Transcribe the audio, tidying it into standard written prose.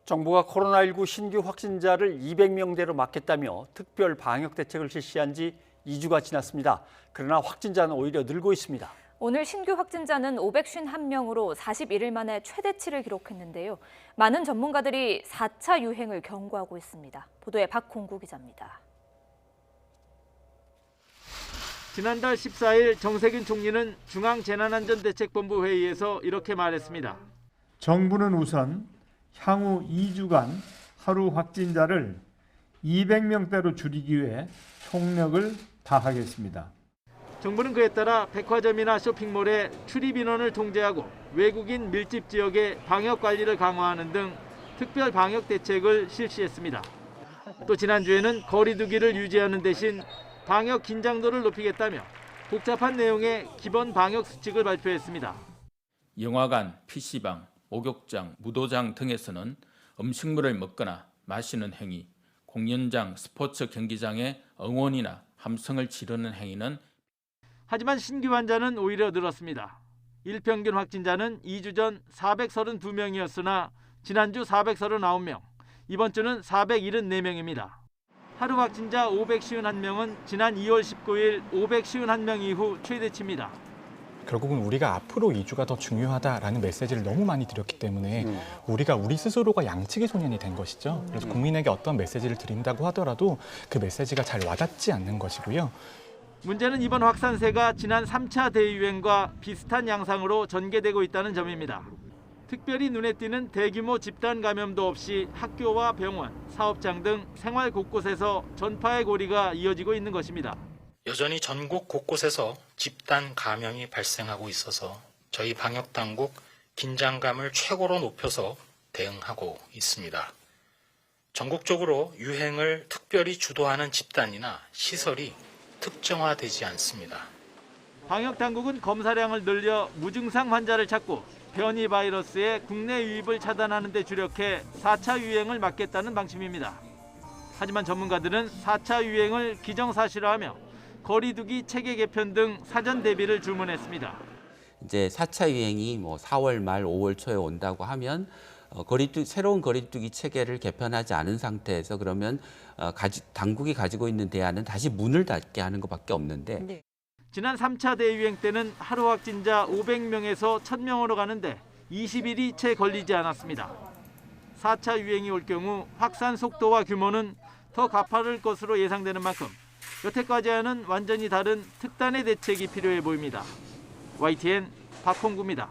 정부가 코로나19 신규 확진자를 200명대로 막겠다며 특별 방역 대책을 실시한 지 2주가 지났습니다. 그러나 확진자는 오히려 늘고 있습니다. 오늘 신규 확진자는 551명으로 41일 만에 최대치를 기록했는데요. 많은 전문가들이 4차 유행을 경고하고 있습니다. 보도에 박홍구 기자입니다. 지난달 14일 정세균 총리는 중앙재난안전대책본부 회의에서 이렇게 말했습니다. 정부는 우선 향후 2주간 하루 확진자를 200명대로 줄이기 위해 총력을 다하겠습니다. 정부는 그에 따라 백화점이나 쇼핑몰의 출입 인원을 통제하고 외국인 밀집 지역의 방역 관리를 강화하는 등 특별 방역 대책을 실시했습니다. 또 지난주에는 거리 두기를 유지하는 대신 방역 긴장도를 높이겠다며 복잡한 내용의 기본 방역 수칙을 발표했습니다. 영화관, PC방, 목욕장, 무도장 등에서는 음식물을 먹거나 마시는 행위, 공연장, 스포츠 경기장의 응원이나 함성을 지르는 행위는 하지만 신규 환자는 오히려 늘었습니다. 일평균 확진자는 2주 전 432명이었으나 지난주 439명, 이번 주는 474명입니다. 하루 확진자 551명은 지난 2월 19일 551명 이후 최대치입니다. 결국은 우리가 앞으로 2주가 더 중요하다라는 메시지를 너무 많이 드렸기 때문에 우리가 우리 스스로가 양측의 소년이 된 것이죠. 그래서 국민에게 어떤 메시지를 드린다고 하더라도 그 메시지가 잘 와닿지 않는 것이고요. 문제는 이번 확산세가 지난 3차 대유행과 비슷한 양상으로 전개되고 있다는 점입니다. 특별히 눈에 띄는 대규모 집단 감염도 없이 학교와 병원, 사업장 등 생활 곳곳에서 전파의 고리가 이어지고 있는 것입니다. 여전히 전국 곳곳에서 집단 감염이 발생하고 있어서 저희 방역당국 긴장감을 최고로 높여서 대응하고 있습니다. 전국적으로 유행을 특별히 주도하는 집단이나 시설이 특정화되지 않습니다. 방역당국은 검사량을 늘려 무증상 환자를 찾고 변이 바이러스의 국내 유입을 차단하는 데 주력해 4차 유행을 막겠다는 방침입니다. 하지만 전문가들은 4차 유행을 기정사실화하며 거리두기 체계 개편 등 사전 대비를 주문했습니다. 이제 4차 유행이 4월 말 5월 초에 온다고 하면 새로운 거리두기 체계를 개편하지 않은 상태에서 그러면 당국이 가지고 있는 대안은 다시 문을 닫게 하는 것밖에 없는데 네. 지난 3차 대유행 때는 하루 확진자 500명에서 1000명으로 가는데 20일이 채 걸리지 않았습니다. 4차 유행이 올 경우 확산 속도와 규모는 더 가파를 것으로 예상되는 만큼 여태까지와는 완전히 다른 특단의 대책이 필요해 보입니다. YTN 박홍구입니다.